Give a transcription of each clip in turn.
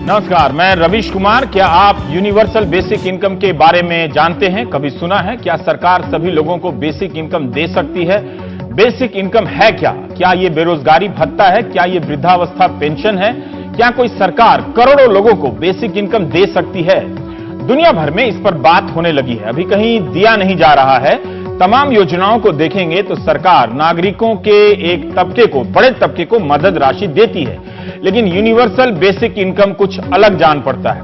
नमस्कार, मैं रवीश कुमार। क्या आप यूनिवर्सल बेसिक इनकम के बारे में जानते हैं? कभी सुना है? क्या सरकार सभी लोगों को बेसिक इनकम दे सकती है? बेसिक इनकम है क्या? क्या ये बेरोजगारी भत्ता है? क्या ये वृद्धावस्था पेंशन है? क्या कोई सरकार करोड़ों लोगों को बेसिक इनकम दे सकती है? दुनिया भर में इस पर बात होने लगी है, अभी कहीं दिया नहीं जा रहा है। तमाम योजनाओं को देखेंगे तो सरकार नागरिकों के एक तबके को, बड़े तबके को मदद राशि देती है, लेकिन यूनिवर्सल बेसिक इनकम कुछ अलग जान पड़ता है।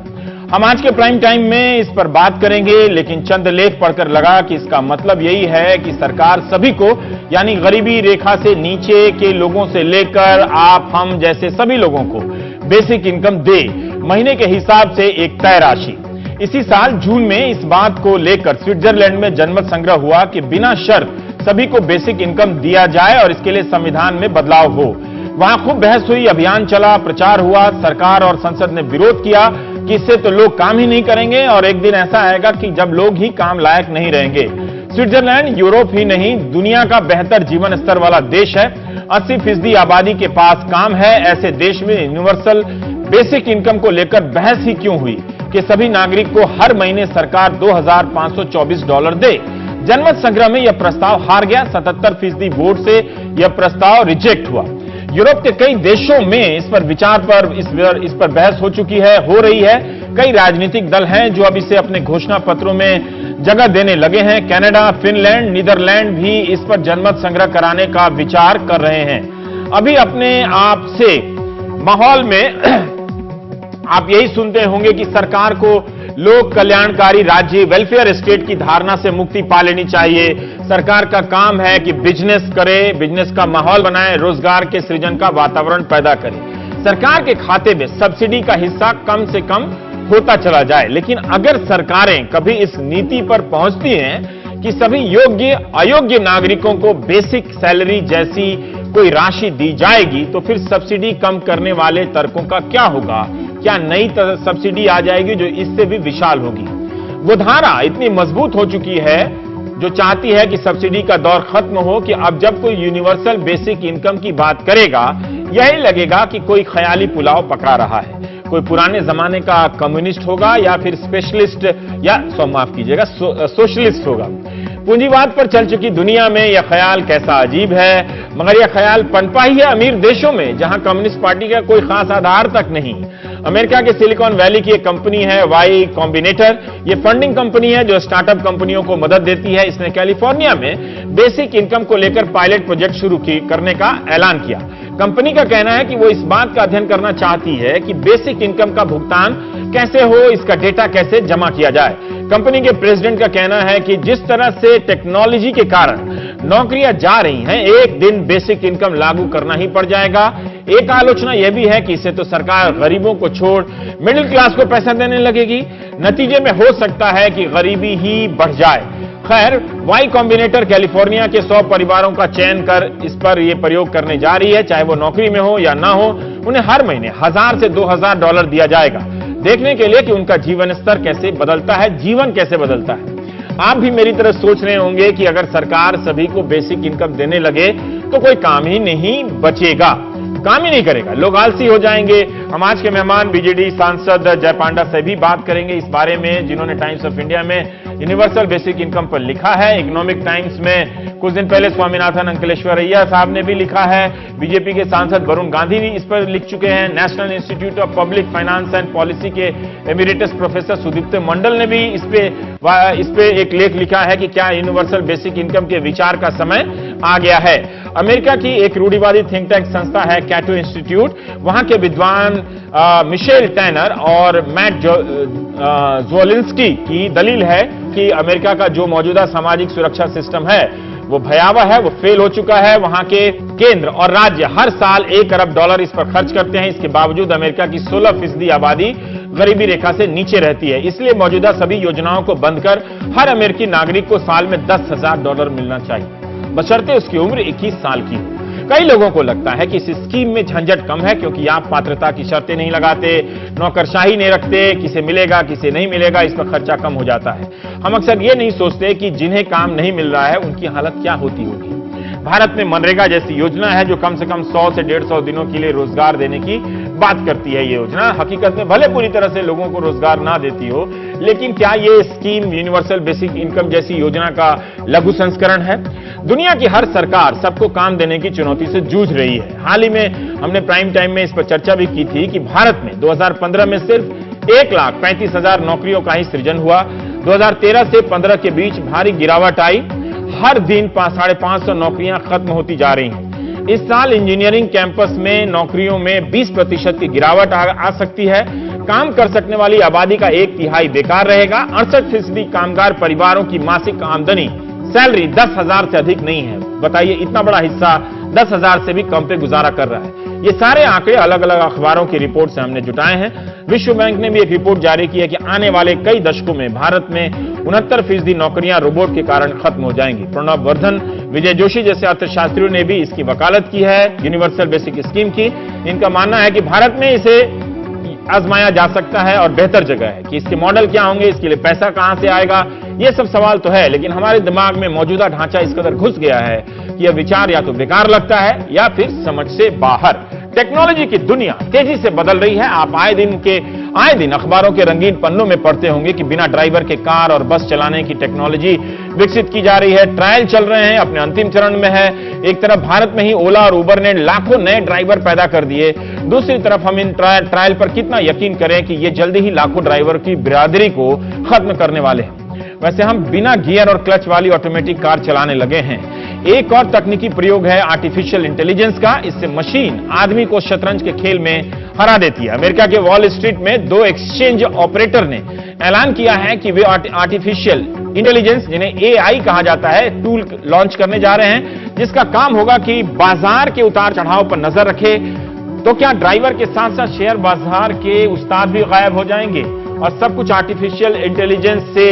हम आज के प्राइम टाइम में इस पर बात करेंगे, लेकिन चंद लेख पढ़कर लगा कि इसका मतलब यही है कि सरकार सभी को, यानी गरीबी रेखा से नीचे के लोगों से लेकर आप हम जैसे सभी लोगों को बेसिक इनकम दे, महीने के हिसाब से एक तय राशि। इसी साल जून में इस बात को लेकर स्विट्जरलैंड में जनमत संग्रह हुआ कि बिना शर्त सभी को बेसिक इनकम दिया जाए और इसके लिए संविधान में बदलाव हो। वहां खूब बहस हुई, अभियान चला, प्रचार हुआ, सरकार और संसद ने विरोध किया कि इससे तो लोग काम ही नहीं करेंगे और एक दिन ऐसा आएगा कि जब लोग ही काम लायक नहीं रहेंगे। स्विट्जरलैंड यूरोप ही नहीं, दुनिया का बेहतर जीवन स्तर वाला देश है। 80% आबादी के पास काम है। ऐसे देश में यूनिवर्सल बेसिक इनकम को लेकर बहस ही क्यों हुई कि सभी नागरिक को हर महीने सरकार $2,524 दे। जनमत संग्रह में यह प्रस्ताव हार गया। 77% वोट से यह प्रस्ताव रिजेक्ट हुआ। यूरोप के कई देशों में इस पर बहस हो चुकी है, हो रही है। कई राजनीतिक दल हैं जो अब इसे अपने घोषणा पत्रों में जगह देने लगे हैं। कनाडा, फिनलैंड, नीदरलैंड भी इस पर जनमत संग्रह कराने का विचार कर रहे हैं। अभी अपने आप से माहौल में आप यही सुनते होंगे कि सरकार को लोक कल्याणकारी राज्य, वेलफेयर स्टेट की धारणा से मुक्ति पा लेनी चाहिए। सरकार का काम है कि बिजनेस करे, बिजनेस का माहौल बनाए, रोजगार के सृजन का वातावरण पैदा करे। सरकार के खाते में सब्सिडी का हिस्सा कम से कम होता चला जाए। लेकिन अगर सरकारें कभी इस नीति पर पहुंचती हैं कि सभी योग्य अयोग्य नागरिकों को बेसिक सैलरी जैसी कोई राशि दी जाएगी, तो फिर सब्सिडी कम करने वाले तर्कों का क्या होगा? क्या नई सब्सिडी आ जाएगी जो इससे भी विशाल होगी? वो धारा इतनी मजबूत हो चुकी है जो चाहती है कि सब्सिडी का दौर खत्म हो, कि अब जब कोई यूनिवर्सल बेसिक इनकम की बात करेगा, यही लगेगा कि कोई ख्याली पुलाव पका रहा है। कोई पुराने जमाने का कम्युनिस्ट होगा या फिर स्पेशलिस्ट, या माफ कीजिएगा, सोशलिस्ट होगा। पूंजीवाद पर चल चुकी दुनिया में यह ख्याल कैसा अजीब है, मगर यह ख्याल पनपा ही है अमीर देशों में, जहां कम्युनिस्ट पार्टी का कोई खास आधार तक नहीं। अमेरिका के सिलिकॉन वैली की एक कंपनी है वाई कॉम्बिनेटर। यह फंडिंग कंपनी है जो स्टार्टअप कंपनियों को मदद देती है। इसने कैलिफोर्निया में बेसिक इनकम को लेकर पायलट प्रोजेक्ट शुरू करने का ऐलान किया। कंपनी का कहना है कि वो इस बात का अध्ययन करना चाहती है कि बेसिक इनकम का भुगतान कैसे हो, इसका डेटा कैसे जमा किया जाए। कंपनी के प्रेसिडेंट का कहना है कि जिस तरह से टेक्नोलॉजी के कारण नौकरियां जा रही हैं, एक दिन बेसिक इनकम लागू करना ही पड़ जाएगा। एक आलोचना यह भी है कि इससे तो सरकार गरीबों को छोड़ मिडिल क्लास को पैसा देने लगेगी। नतीजे में हो सकता है कि गरीबी ही बढ़ जाए। खैर, वाई कॉम्बिनेटर कैलिफोर्निया के 100 परिवारों का चयन कर इस पर यह प्रयोग करने जा रही है। चाहे वो नौकरी में हो या ना हो, उन्हें हर महीने $1,000 से $2,000 दिया जाएगा, देखने के लिए कि उनका जीवन स्तर कैसे बदलता है, जीवन कैसे बदलता है। आप भी मेरी तरह सोच रहे होंगे कि अगर सरकार सभी को बेसिक इनकम देने लगे तो कोई काम ही नहीं बचेगा, काम ही नहीं करेगा, लोग आलसी हो जाएंगे। हम आज के मेहमान बीजेडी सांसद जय पांडा से भी बात करेंगे इस बारे में, जिन्होंने टाइम्स ऑफ इंडिया में यूनिवर्सल बेसिक इनकम पर लिखा है। इकोनॉमिक टाइम्स में कुछ दिन पहले स्वामीनाथन अंकलेश्वरैया साहब ने भी लिखा है। बीजेपी के सांसद वरुण गांधी भी इस पर लिख चुके हैं। National institute of public finance and policy के एमिरेटस प्रोफेसर सुदीप्त मंडल ने भी इस पे एक लेख लिखा है कि क्या यूनिवर्सल बेसिक इनकम के विचार का समय आ गया है। अमेरिका की एक रूढ़िवादी थिंक टैंक संस्था है कैटो इंस्टीट्यूट। वहां के विद्वान मिशेल टैनर और मैट ज़ोलिंस्की की दलील है कि अमेरिका का जो मौजूदा सामाजिक सुरक्षा सिस्टम है वो भयावह है, वो फेल हो चुका है। वहां के केंद्र और राज्य हर साल $1 अरब इस पर खर्च करते हैं। इसके बावजूद अमेरिका की 16% आबादी गरीबी रेखा से नीचे रहती है। इसलिए मौजूदा सभी योजनाओं को बंद कर हर अमेरिकी नागरिक को साल में $10,000 मिलना चाहिए, बशर्ते उसकी उम्र 21 साल की हो। कई लोगों को लगता है कि इस स्कीम में झंझट कम है, क्योंकि आप पात्रता की शर्तें नहीं लगाते, नौकरशाही नहीं रखते, किसे मिलेगा किसे नहीं मिलेगा, इस पर खर्चा कम हो जाता है। हम अक्सर ये नहीं सोचते कि जिन्हें काम नहीं मिल रहा है उनकी हालत क्या होती होगी। भारत में मनरेगा जैसी योजना है जो कम से कम 100 से 150 दिनों के लिए रोजगार देने की बात करती है ये योजना। हकीकत में भले पूरी तरह से लोगों को रोजगार ना देती हो, लेकिन क्या ये स्कीम यूनिवर्सल बेसिक इनकम जैसी योजना का लघु संस्करण है? दुनिया की हर सरकार सबको काम देने की चुनौती से जूझ रही है। हाल ही में हमने प्राइम टाइम में इस पर चर्चा भी की थी कि भारत में 2015 में सिर्फ 1,35,000 नौकरियों का ही सृजन हुआ। 2013 से 15 के बीच भारी गिरावट आई। हर दिन 550 नौकरियां खत्म होती जा रही हैं। इस साल इंजीनियरिंग कैंपस में नौकरियों में 20% की गिरावट आ सकती है। काम कर सकने वाली आबादी का 1/3 बेकार रहेगा। 68% कामगार परिवारों की मासिक आमदनी सैलरी 10,000 से अधिक नहीं है। बताइए, इतना बड़ा हिस्सा 10,000 से भी कम पे गुजारा कर रहा है। ये सारे आंकड़े अलग अलग अखबारों की रिपोर्ट से हमने जुटाए हैं। विश्व बैंक ने भी एक रिपोर्ट जारी की है कि आने वाले कई दशकों में भारत में 69% नौकरियां रोबोट के कारण खत्म हो जाएंगी। प्रणब वर्धन, विजय जोशी जैसे अर्थशास्त्रियों ने भी इसकी वकालत की है यूनिवर्सल बेसिक स्कीम की। इनका मानना है कि भारत में इसे आजमाया जा सकता है और बेहतर जगह है। कि इसके मॉडल क्या होंगे, इसके लिए पैसा कहां से आएगा, ये सब सवाल तो है, लेकिन हमारे दिमाग में मौजूदा ढांचा इस कदर घुस गया है कि यह विचार या तो बेकार लगता है या फिर समझ से बाहर। टेक्नोलॉजी की दुनिया तेजी से बदल रही है। आप आए दिन अखबारों के रंगीन पन्नों में पढ़ते होंगे कि बिना ड्राइवर के कार और बस चलाने की टेक्नोलॉजी विकसित की जा रही है। ट्रायल चल रहे हैं, अपने अंतिम चरण में है। एक तरफ भारत में ही ओला और उबर ने लाखों नए ड्राइवर पैदा कर दिए, दूसरी तरफ हम इन ट्रायल पर कितना यकीन करें कि ये जल्दी ही लाखों ड्राइवर की बिरादरी को खत्म करने वाले हैं। वैसे हम बिना गियर और क्लच वाली ऑटोमेटिक कार चलाने लगे हैं। एक और तकनीकी प्रयोग है आर्टिफिशियल इंटेलिजेंस का। इससे मशीन आदमी को शतरंज के खेल में हरा देती है। अमेरिका के वॉल स्ट्रीट में 2 एक्सचेंज ऑपरेटर ने ऐलान किया है कि वे आर्टिफिशियल इंटेलिजेंस, जिन्हें AI कहा जाता है, टूल लॉन्च करने जा रहे हैं, जिसका काम होगा कि बाजार के उतार चढ़ाव पर नजर रखे। तो क्या ड्राइवर के साथ साथ शेयर बाजार के उस्ताद भी गायब हो जाएंगे और सब कुछ आर्टिफिशियल इंटेलिजेंस से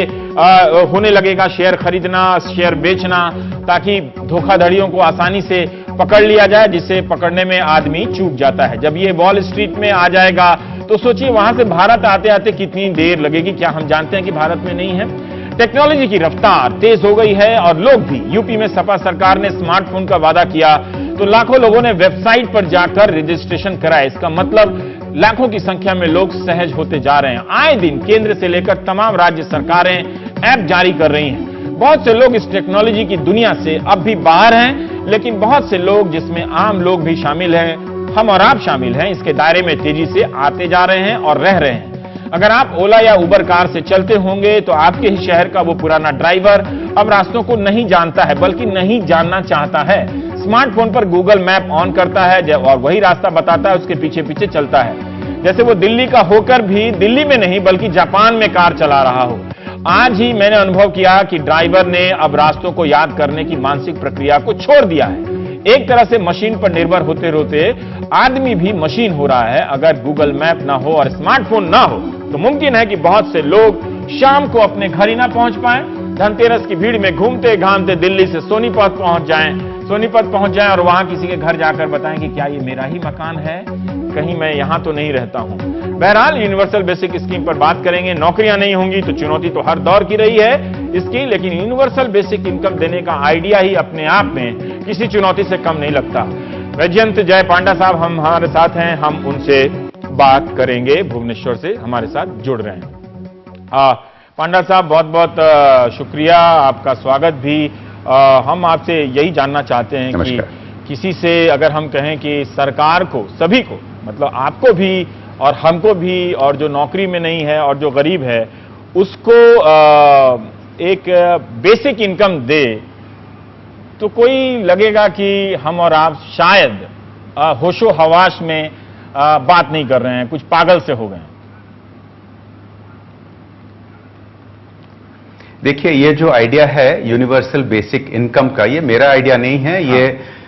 होने लगेगा? शेयर खरीदना, शेयर बेचना, ताकि धोखाधड़ियों को आसानी से पकड़ लिया जाए, जिसे पकड़ने में आदमी चूक जाता है। जब ये वॉल स्ट्रीट में आ जाएगा तो सोचिए वहां से भारत आते आते कितनी देर लगेगी। क्या हम जानते हैं कि भारत में नहीं है? टेक्नोलॉजी की रफ्तार तेज हो गई है और लोग भी। यूपी में सपा सरकार ने स्मार्टफोन का वादा किया तो लाखों लोगों ने वेबसाइट पर जाकर रजिस्ट्रेशन कराया। इसका मतलब लाखों की संख्या में लोग सहज होते जा रहे हैं। आए दिन केंद्र से लेकर तमाम राज्य सरकारें ऐप जारी कर रही हैं। बहुत से लोग इस टेक्नोलॉजी की दुनिया से अब भी बाहर हैं, लेकिन बहुत से लोग, जिसमें आम लोग भी शामिल हैं, हम और आप शामिल हैं, इसके दायरे में तेजी से आते जा रहे हैं और रह रहे हैं। अगर आप ओला या उबर कार से चलते होंगे तो आपके ही शहर का वो पुराना ड्राइवर अब रास्तों को नहीं जानता है, बल्कि नहीं जानना चाहता है। स्मार्टफोन पर गूगल मैप ऑन करता है और वही रास्ता बताता है, उसके पीछे पीछे चलता है, जैसे वो दिल्ली का होकर भी दिल्ली में नहीं बल्कि जापान में कार चला रहा हो। आज ही मैंने अनुभव किया कि ड्राइवर ने अब रास्तों को याद करने की मानसिक प्रक्रिया को छोड़ दिया है। एक तरह से मशीन पर निर्भर होते होते आदमी भी मशीन हो रहा है। अगर गूगल मैप ना हो और स्मार्टफोन ना हो तो मुमकिन है कि बहुत से लोग शाम को अपने घर ही ना पहुंच पाए। धनतेरस की भीड़ में घूमते घामते दिल्ली से सोनीपत पहुंच जाएं और वहां किसी के घर जाकर बताएं कि क्या ये मेरा ही मकान है, कहीं मैं यहां तो नहीं रहता हूं। बहरहाल यूनिवर्सल बेसिक स्कीम पर बात करेंगे। नौकरियां नहीं होंगी तो चुनौती तो हर दौर की रही है इसकी, लेकिन यूनिवर्सल बेसिक इनकम देने का आइडिया ही अपने आप में किसी चुनौती से कम नहीं लगता। वैजयंत जय पांडा साहब हमारे साथ हैं, हम उनसे बात करेंगे। भुवनेश्वर से हमारे साथ जुड़ रहे हैं। पांडा साहब, बहुत बहुत शुक्रिया, आपका स्वागत भी। हम आपसे यही जानना चाहते हैं कि किसी से अगर हम कहें कि सरकार को, सभी को, मतलब आपको भी और हमको भी, और जो नौकरी में नहीं है और जो गरीब है उसको एक बेसिक इनकम दे, तो कोई लगेगा कि हम और आप शायद होशो हवास में बात नहीं कर रहे हैं, कुछ पागल से हो गए हैं। देखिए, ये जो आइडिया है यूनिवर्सल बेसिक इनकम का, ये मेरा आइडिया नहीं है। हाँ। ये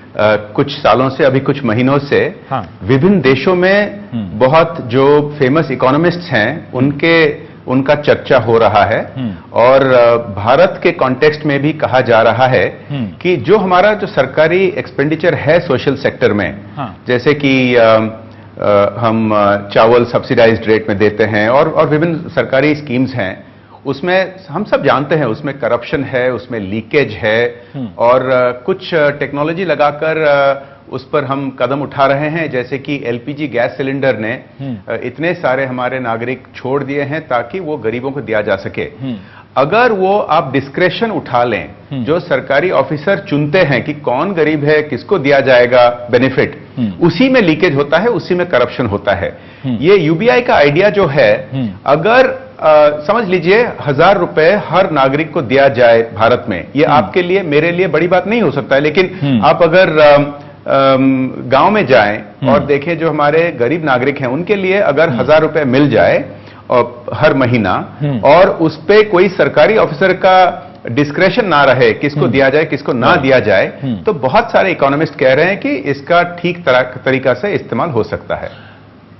कुछ सालों से, अभी कुछ महीनों से हाँ। विभिन्न देशों में बहुत जो फेमस इकोनॉमिस्ट्स हैं उनका चर्चा हो रहा है और भारत के कॉन्टेक्स्ट में भी कहा जा रहा है कि जो हमारा जो सरकारी एक्सपेंडिचर है सोशल सेक्टर में, हाँ। जैसे कि हम चावल सब्सिडाइज्ड रेट में देते हैं और विभिन्न सरकारी स्कीम्स हैं, उसमें हम सब जानते हैं उसमें करप्शन है, उसमें लीकेज है और कुछ टेक्नोलॉजी लगाकर उस पर हम कदम उठा रहे हैं, जैसे कि एलपीजी गैस सिलेंडर ने इतने सारे हमारे नागरिक छोड़ दिए हैं ताकि वो गरीबों को दिया जा सके। अगर वो आप डिस्क्रेशन उठा लें, जो सरकारी ऑफिसर चुनते हैं कि कौन गरीब है, किसको दिया जाएगा बेनिफिट, उसी में लीकेज होता है, उसी में करप्शन होता है। ये यूबीआई का आइडिया जो है, अगर समझ लीजिए 1000 रुपए हर नागरिक को दिया जाए भारत में, ये आपके लिए मेरे लिए बड़ी बात नहीं हो सकता है, लेकिन आप अगर गांव में जाएं और देखें जो हमारे गरीब नागरिक हैं उनके लिए अगर 1000 रुपए मिल जाए और हर महीना, और उस पे कोई सरकारी ऑफिसर का डिस्क्रेशन ना रहे किसको दिया जाए किसको ना दिया जाए, तो बहुत सारे इकोनॉमिस्ट कह रहे हैं कि इसका ठीक तरीका से इस्तेमाल हो सकता है।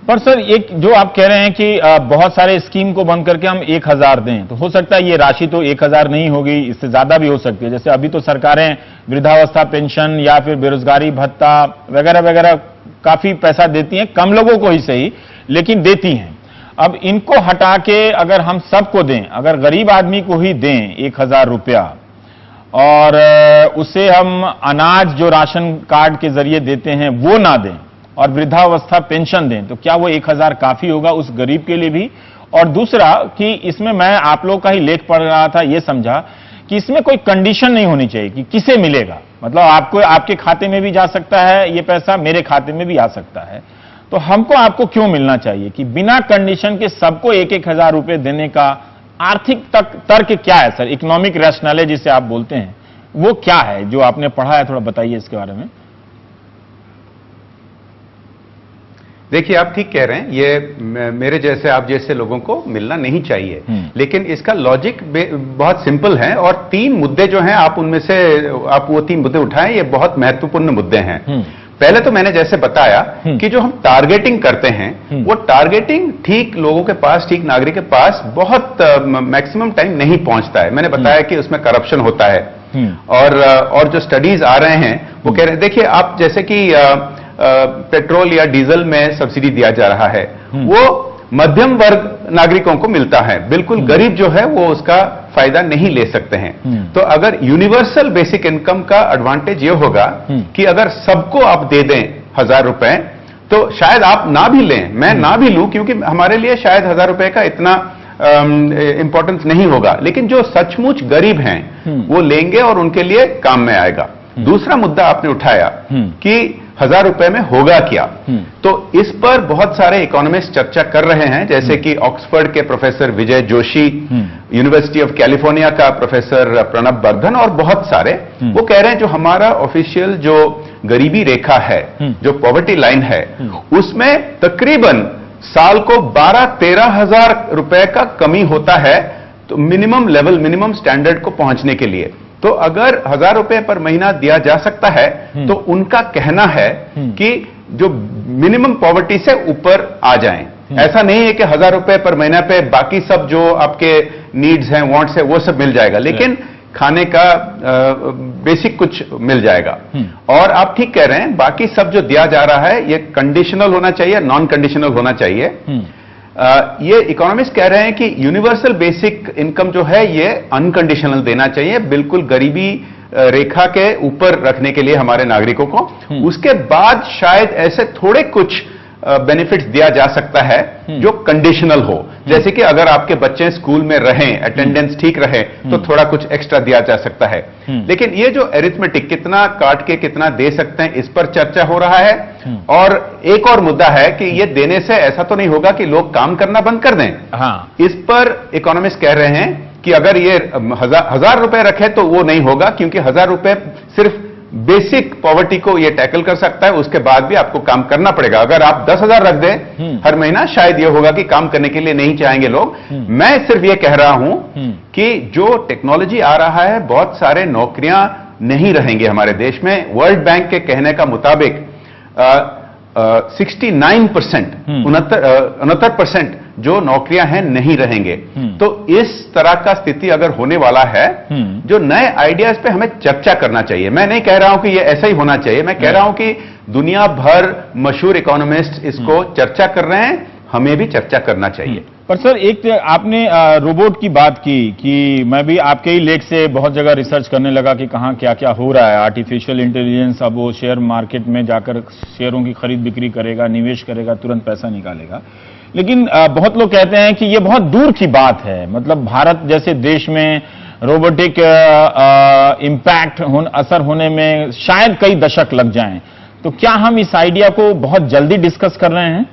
पर सर, एक जो आप कह रहे हैं कि बहुत सारे स्कीम को बंद करके हम 1000 दें, तो हो सकता है ये राशि तो 1000 नहीं होगी, इससे ज्यादा भी हो सकती है। जैसे अभी तो सरकारें वृद्धावस्था पेंशन या फिर बेरोजगारी भत्ता वगैरह वगैरह काफी पैसा देती हैं, कम लोगों को ही सही, लेकिन देती हैं। अब इनको हटा के अगर हम सबको दें, अगर गरीब आदमी को ही दें 1000 रुपया, और उसे हम अनाज जो राशन कार्ड के जरिए देते हैं वो ना दें, और वृद्धावस्था पेंशन दें, तो क्या वो 1000 काफी होगा उस गरीब के लिए भी? और दूसरा कि इसमें मैं आप लोग का ही लेख पढ़ रहा था, ये समझा कि इसमें कोई कंडीशन नहीं होनी चाहिए कि किसे मिलेगा, मतलब आपको, आपके खाते में भी जा सकता है ये पैसा, मेरे खाते में भी आ सकता है, तो हमको आपको क्यों मिलना चाहिए कि बिना कंडीशन के सबको 1000 रुपए देने का आर्थिक तर्क क्या है सर? इकोनॉमिक रैशनैलिटी जिसे आप बोलते हैं, वो क्या है जो आपने पढ़ा है, थोड़ा बताइए इसके बारे में। देखिए, आप ठीक कह रहे हैं, ये मेरे जैसे आप जैसे लोगों को मिलना नहीं चाहिए, लेकिन इसका लॉजिक बहुत सिंपल है, और 3 मुद्दे जो हैं आप उनमें से आप वो 3 मुद्दे उठाएं, ये बहुत महत्वपूर्ण मुद्दे हैं। पहले तो मैंने जैसे बताया कि जो हम टारगेटिंग करते हैं, वो टारगेटिंग ठीक लोगों के पास, ठीक नागरिक के पास बहुत मैक्सिमम टाइम नहीं पहुंचता है। मैंने बताया कि उसमें करप्शन होता है, और जो स्टडीज आ रहे हैं वो कह रहे हैं, देखिए आप जैसे कि पेट्रोल या डीजल में सब्सिडी दिया जा रहा है, वो मध्यम वर्ग नागरिकों को मिलता है, बिल्कुल गरीब जो है वो उसका फायदा नहीं ले सकते हैं। तो अगर यूनिवर्सल बेसिक इनकम का एडवांटेज ये होगा कि अगर सबको आप दे दें 1000 रुपए, तो शायद आप ना भी लें, मैं ना भी लूं, क्योंकि हमारे लिए शायद 1000 रुपए का इतना इंपॉर्टेंस नहीं होगा, लेकिन जो सचमुच गरीब हैं वो लेंगे और उनके लिए काम में आएगा। दूसरा मुद्दा आपने उठाया कि 1000 रुपए में होगा क्या, तो इस पर बहुत सारे इकोनॉमिस्ट चर्चा कर रहे हैं, जैसे कि ऑक्सफोर्ड के professor Vijay Joshi, university of California का प्रोफेसर प्रणब वर्धन और बहुत सारे, वो कह रहे हैं जो हमारा ऑफिशियल जो गरीबी रेखा है, जो पॉवर्टी लाइन है, उसमें तकरीबन साल को 12-13 हजार रुपए का कमी होता है, तो मिनिमम लेवल, मिनिमम स्टैंडर्ड को पहुंचने के लिए। तो अगर 1000 रुपए पर महीना दिया जा सकता है, तो उनका कहना है कि जो मिनिमम पॉवर्टी से ऊपर आ जाएं। ऐसा नहीं है कि 1000 रुपए पर महीना पे बाकी सब जो आपके नीड्स हैं, वांट्स है, वो सब मिल जाएगा, लेकिन खाने का बेसिक कुछ मिल जाएगा। और आप ठीक कह रहे हैं, बाकी सब जो दिया जा रहा है ये कंडीशनल होना चाहिए, नॉन कंडीशनल होना चाहिए। ये इकोनॉमिस्ट कह रहे हैं कि यूनिवर्सल बेसिक इनकम जो है ये अनकंडीशनल देना चाहिए, बिल्कुल गरीबी रेखा के ऊपर रखने के लिए हमारे नागरिकों को। उसके बाद शायद ऐसे थोड़े कुछ बेनिफिट्स दिया जा सकता है जो कंडीशनल हो, जैसे कि अगर आपके बच्चे स्कूल में रहें, अटेंडेंस ठीक रहे, तो थोड़ा कुछ एक्स्ट्रा दिया जा सकता है। लेकिन ये जो एरिथमेटिक कितना काट के कितना दे सकते हैं, इस पर चर्चा हो रहा है। और एक और मुद्दा है कि ये देने से ऐसा तो नहीं होगा कि लोग काम करना बंद कर दें। इस पर इकोनॉमिस्ट कह रहे हैं कि अगर ये 1000 रुपए रखे तो वो नहीं होगा, क्योंकि 1000 रुपए सिर्फ बेसिक पॉवर्टी को ये टैकल कर सकता है, उसके बाद भी आपको काम करना पड़ेगा। अगर आप 10,000 रख दें हर महीना, शायद ये होगा कि काम करने के लिए नहीं चाहेंगे लोग। मैं सिर्फ ये कह रहा हूं कि जो टेक्नोलॉजी आ रहा है, बहुत सारे नौकरियां नहीं रहेंगे हमारे देश में। वर्ल्ड बैंक के कहने का मुताबिक 69%, 69% जो नौकरियां हैं नहीं रहेंगे। तो इस तरह का स्थिति अगर होने वाला है, जो नए आइडियाज पे हमें चर्चा करना चाहिए। मैं नहीं कह रहा हूं कि ये ऐसा ही होना चाहिए, मैं कह रहा हूं कि दुनिया भर मशहूर इकोनॉमिस्ट इसको चर्चा कर रहे हैं हमें भी चर्चा करना चाहिए। पर सर, एक आपने रोबोट की बात की कि मैं भी आपके ही लेख से बहुत जगह रिसर्च करने लगा कि कहाँ क्या क्या हो रहा है। आर्टिफिशियल इंटेलिजेंस अब वो शेयर मार्केट में जाकर शेयरों की खरीद बिक्री करेगा, निवेश करेगा, तुरंत पैसा निकालेगा। लेकिन बहुत लोग कहते हैं कि ये बहुत दूर की बात है। मतलब भारत जैसे देश में रोबोटिक इम्पैक्ट असर होने में शायद कई दशक लग जाएं। तो क्या हम इस आइडिया को बहुत जल्दी डिस्कस कर रहे हैं?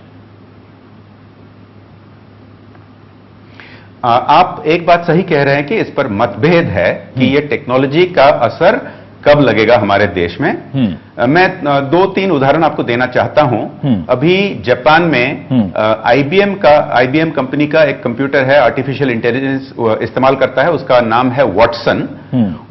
आप एक बात सही कह रहे हैं कि इस पर मतभेद है कि ये टेक्नोलॉजी का असर कब लगेगा हमारे देश में। मैं 2-3 उदाहरण आपको देना चाहता हूं। अभी जापान में आईबीएम कंपनी का एक कंप्यूटर है, आर्टिफिशियल इंटेलिजेंस इस्तेमाल करता है, उसका नाम है वॉटसन।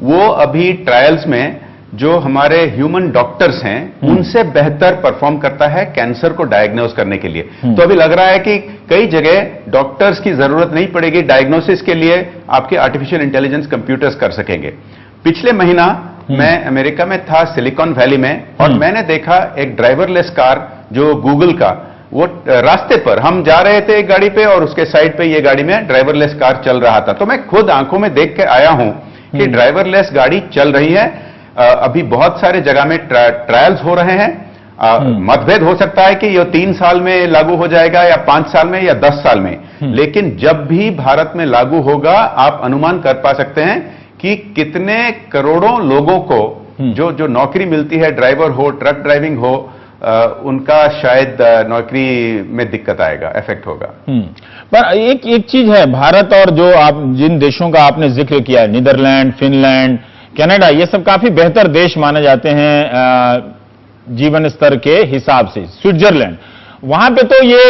वो अभी ट्रायल्स में जो हमारे ह्यूमन डॉक्टर्स हैं उनसे बेहतर परफॉर्म करता है कैंसर को डायग्नोज करने के लिए। तो अभी लग रहा है कि कई जगह डॉक्टर्स की जरूरत नहीं पड़ेगी, डायग्नोसिस के लिए आपके आर्टिफिशियल इंटेलिजेंस कंप्यूटर्स कर सकेंगे। पिछले महीना मैं अमेरिका में था, सिलिकॉन वैली में, और मैंने देखा एक ड्राइवरलेस कार जो गूगल का, वो रास्ते पर हम जा रहे थे एक गाड़ी पे और उसके साइड पे ये गाड़ी में ड्राइवरलेस कार चल रहा था। तो मैं खुद आंखों में देख के आया हूं कि ड्राइवरलेस गाड़ी चल रही है। अभी बहुत सारे जगह में ट्रायल्स हो रहे हैं। मतभेद हो सकता है कि ये 3 साल में लागू हो जाएगा या 5 साल में या 10 साल में, लेकिन जब भी भारत में लागू होगा आप अनुमान कर पा सकते हैं कि कितने करोड़ों लोगों को जो नौकरी मिलती है, ड्राइवर हो, ट्रक ड्राइविंग हो, उनका शायद नौकरी में दिक्कत आएगा, इफेक्ट होगा। पर एक चीज है, भारत और जो आप जिन देशों का आपने जिक्र किया, नीदरलैंड, फिनलैंड, कनाडा, ये सब काफी बेहतर देश माने जाते हैं जीवन स्तर के हिसाब से। स्विट्जरलैंड, वहां पे तो ये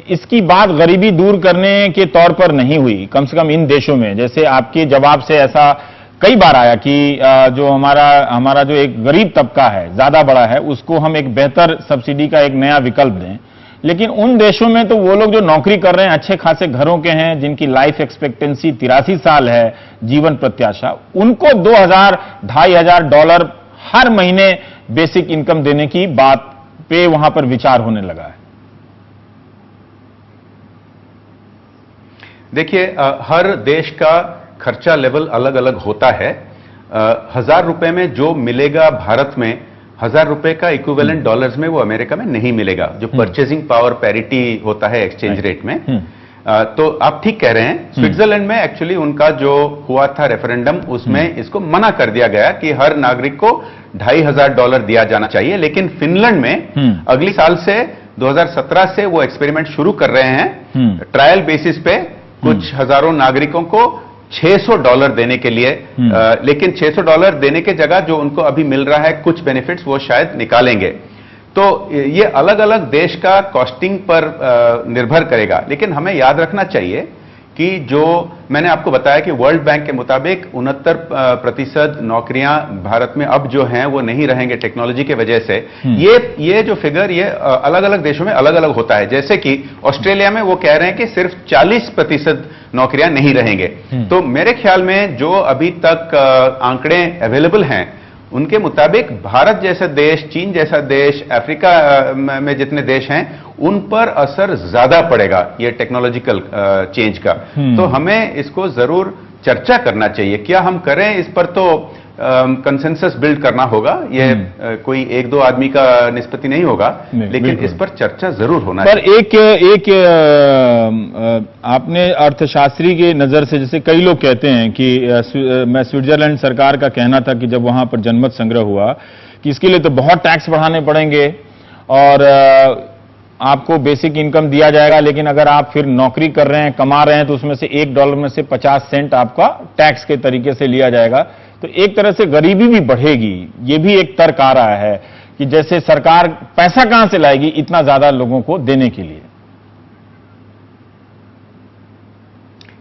इसकी बात गरीबी दूर करने के तौर पर नहीं हुई, कम से कम इन देशों में। जैसे आपके जवाब से ऐसा कई बार आया कि जो हमारा जो एक गरीब तबका है, ज्यादा बड़ा है, उसको हम एक बेहतर सब्सिडी का एक नया विकल्प दें। लेकिन उन देशों में तो वो लोग जो नौकरी कर रहे हैं, अच्छे खासे घरों के हैं, जिनकी लाइफ एक्सपेक्टेंसी 83 साल है, जीवन प्रत्याशा, उनको $2,000-$2,500 हर महीने बेसिक इनकम देने की बात पे वहां पर विचार होने लगा है। देखिए, हर देश का खर्चा लेवल अलग अलग होता है। 1,000 रुपए में जो मिलेगा भारत में, 1,000 रुपए का इक्विवेलेंट डॉलर्स में वो अमेरिका में नहीं मिलेगा, जो परचेजिंग पावर पैरिटी होता है एक्सचेंज रेट में। तो आप ठीक कह रहे हैं। स्विट्जरलैंड में एक्चुअली उनका जो हुआ था रेफरेंडम, उसमें इसको मना कर दिया गया कि हर नागरिक को $2,500 दिया जाना चाहिए। लेकिन फिनलैंड में अगली साल से 2017 से वो एक्सपेरिमेंट शुरू कर रहे हैं, ट्रायल बेसिस पे कुछ हजारों नागरिकों को $600 देने के लिए। लेकिन $600 देने के जगह जो उनको अभी मिल रहा है कुछ बेनिफिट्स, वो शायद निकालेंगे। तो ये अलग अलग देश का कॉस्टिंग पर निर्भर करेगा। लेकिन हमें याद रखना चाहिए कि जो मैंने आपको बताया कि वर्ल्ड बैंक के मुताबिक 69% नौकरियां भारत में अब जो हैं वो नहीं रहेंगे टेक्नोलॉजी के वजह से। ये जो फिगर ये अलग अलग देशों में अलग अलग होता है। जैसे कि ऑस्ट्रेलिया में वो कह रहे हैं कि सिर्फ 40% नौकरियां नहीं रहेंगे। तो मेरे ख्याल में जो अभी तक आंकड़े अवेलेबल हैं उनके मुताबिक भारत जैसा देश, चीन जैसा देश, अफ्रीका में जितने देश हैं, उन पर असर ज्यादा पड़ेगा ये टेक्नोलॉजिकल चेंज का। तो हमें इसको जरूर चर्चा करना चाहिए। क्या हम करें इस पर, तो कंसेंसस बिल्ड करना होगा। ये कोई 1-2 आदमी का निष्पत्ति नहीं होगा, लेकिन इस पर चर्चा जरूर होना चाहिए। पर एक आपने अर्थशास्त्री की नजर से, जैसे कई लोग कहते हैं कि मैं स्विट्जरलैंड सरकार का कहना था कि जब वहां पर जनमत संग्रह हुआ कि इसके लिए तो बहुत टैक्स बढ़ाने पड़ेंगे और आपको बेसिक इनकम दिया जाएगा, लेकिन अगर आप फिर नौकरी कर रहे हैं, कमा रहे हैं, तो उसमें से $1 में से 50 सेंट आपका टैक्स के तरीके से लिया जाएगा। तो एक तरह से गरीबी भी बढ़ेगी। ये भी एक तर्क आ रहा है कि जैसे सरकार पैसा कहां से लाएगी इतना ज्यादा लोगों को देने के लिए।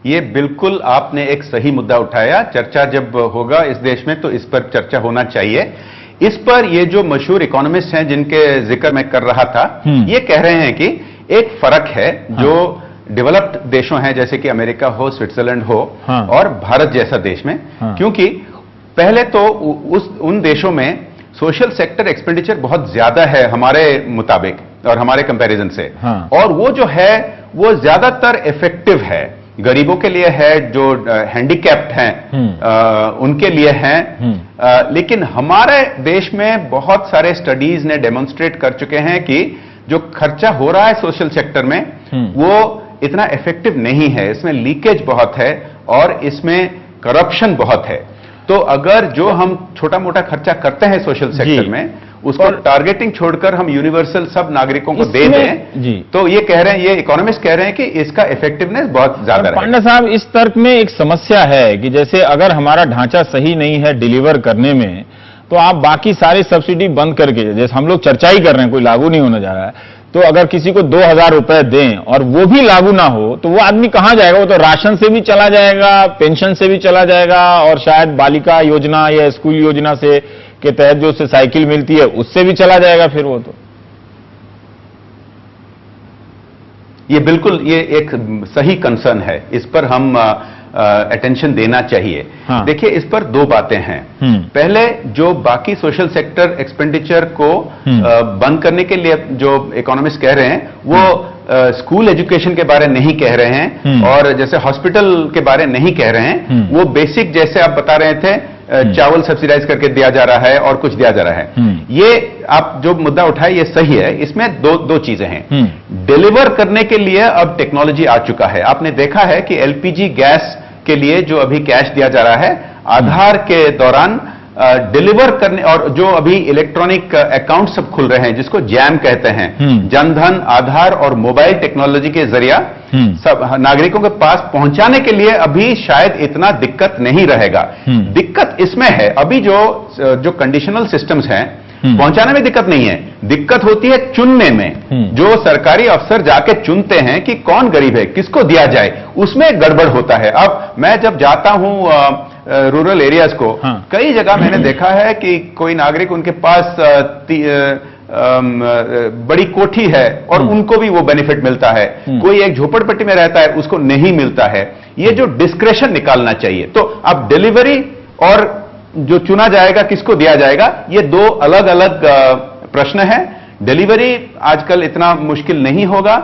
ये बिल्कुल आपने एक सही मुद्दा उठाया। चर्चा जब होगा इस देश में तो इस पर चर्चा होना चाहिए। इस पर ये जो मशहूर इकोनॉमिस्ट हैं जिनके जिक्र मैं कर रहा था, ये कह रहे हैं कि एक फर्क है जो डेवलप्ड देशों हैं जैसे कि अमेरिका हो, स्विट्जरलैंड हो और भारत जैसा देश में। क्योंकि पहले तो उन देशों में सोशल सेक्टर एक्सपेंडिचर बहुत ज्यादा है हमारे मुताबिक। और हमारे कंपैरिजन से। हाँ। और वो जो है वो ज्यादातर इफेक्टिव है, गरीबों के लिए है, जो हैंडीकैप्ड हैं उनके लिए हैं। लेकिन हमारे देश में बहुत सारे स्टडीज ने डेमोन्स्ट्रेट कर चुके हैं कि जो खर्चा हो रहा है सोशल सेक्टर में वो इतना इफेक्टिव नहीं है, इसमें लीकेज बहुत है और इसमें करप्शन बहुत है। तो अगर जो हम छोटा मोटा खर्चा करते हैं सोशल सेक्टर में उसको टारगेटिंग छोड़कर हम यूनिवर्सल सब नागरिकों को दे दें, तो ये कह रहे हैं, ये इकोनॉमिस्ट कह रहे हैं कि इसका इफेक्टिवनेस बहुत ज्यादा है। पांडे साहब, इस तर्क में एक समस्या है कि जैसे अगर हमारा ढांचा सही नहीं है डिलीवर करने में, तो आप बाकी सारी सब्सिडी बंद करके, जैसे हम लोग चर्चा ही कर रहे हैं, कोई लागू नहीं होने जा रहा है, तो अगर किसी को 2,000 रुपए दें और वो भी लागू ना हो तो वो आदमी कहां जाएगा? वो तो राशन से भी चला जाएगा, पेंशन से भी चला जाएगा और शायद बालिका योजना या स्कूल योजना से के तहत जो उसे साइकिल मिलती है उससे भी चला जाएगा फिर वो तो। ये बिल्कुल ये एक सही कंसर्न है, इस पर हम अटेंशन देना चाहिए। हाँ। देखिए, इस पर दो बातें हैं। पहले, जो बाकी सोशल सेक्टर एक्सपेंडिचर को बंद करने के लिए जो इकोनॉमिस्ट कह रहे हैं वो स्कूल एजुकेशन के बारे नहीं कह रहे हैं और जैसे हॉस्पिटल के बारे नहीं कह रहे हैं। वो बेसिक, जैसे आप बता रहे थे, चावल सब्सिडाइज करके दिया जा रहा है और कुछ दिया जा रहा है। ये आप जो मुद्दा उठाए ये सही है। इसमें दो चीजें हैं। डिलीवर करने के लिए अब टेक्नोलॉजी आ चुका है। आपने देखा है कि एलपीजी गैस के लिए जो अभी कैश दिया जा रहा है, आधार के दौरान डिलीवर करने, और जो अभी इलेक्ट्रॉनिक अकाउंट सब खुल रहे हैं जिसको जैम कहते हैं, जनधन, आधार और मोबाइल टेक्नोलॉजी के जरिया सब नागरिकों के पास पहुंचाने के लिए अभी शायद इतना दिक्कत नहीं रहेगा। दिक्कत इसमें है, अभी जो कंडीशनल सिस्टम्स हैं पहुंचाने में दिक्कत नहीं है, दिक्कत होती है चुनने में। जो सरकारी अफसर जाके चुनते हैं कि कौन गरीब है, किसको दिया जाए, उसमें गड़बड़ होता है। अब मैं जब जाता हूं रूरल एरियाज को, कई जगह मैंने देखा है कि कोई नागरिक, उनके पास बड़ी कोठी है और उनको भी वो बेनिफिट मिलता है, कोई एक झोपड़पट्टी में रहता है उसको नहीं मिलता है। ये जो डिस्क्रेशन निकालना चाहिए। तो अब डिलीवरी और जो चुना जाएगा, किसको दिया जाएगा, ये दो अलग अलग प्रश्न है। डिलीवरी आजकल इतना मुश्किल नहीं होगा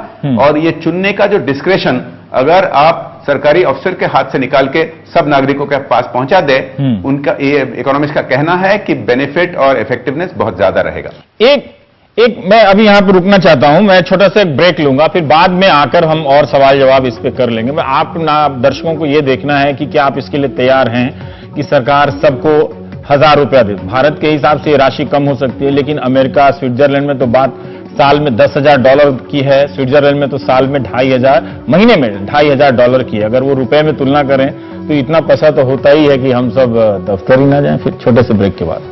और ये चुनने का जो डिस्क्रेशन अगर आप सरकारी अफसर के हाथ से निकाल के सब नागरिकों के पास पहुंचा दे, उनका, ये इकोनॉमिस्ट का कहना है कि बेनिफिट और इफेक्टिवनेस बहुत ज्यादा रहेगा। एक मैं अभी यहां पर रुकना चाहता हूं, मैं छोटा सा एक ब्रेक लूंगा, फिर बाद में आकर हम और सवाल जवाब इस पे कर लेंगे। मैं आप दर्शकों को यह देखना है कि क्या आप इसके लिए तैयार हैं कि सरकार सबको 1,000 रुपया दे। भारत के हिसाब से ये राशि कम हो सकती है, लेकिन अमेरिका, स्विट्जरलैंड में तो बात साल में $10,000 की है, स्विट्जरलैंड में तो साल में 2,500, महीने में $2,500 की है। अगर वो रुपए में तुलना करें तो इतना पैसा तो होता ही है कि हम सब दफ्तर ही ना जाएं। फिर छोटे से ब्रेक के बाद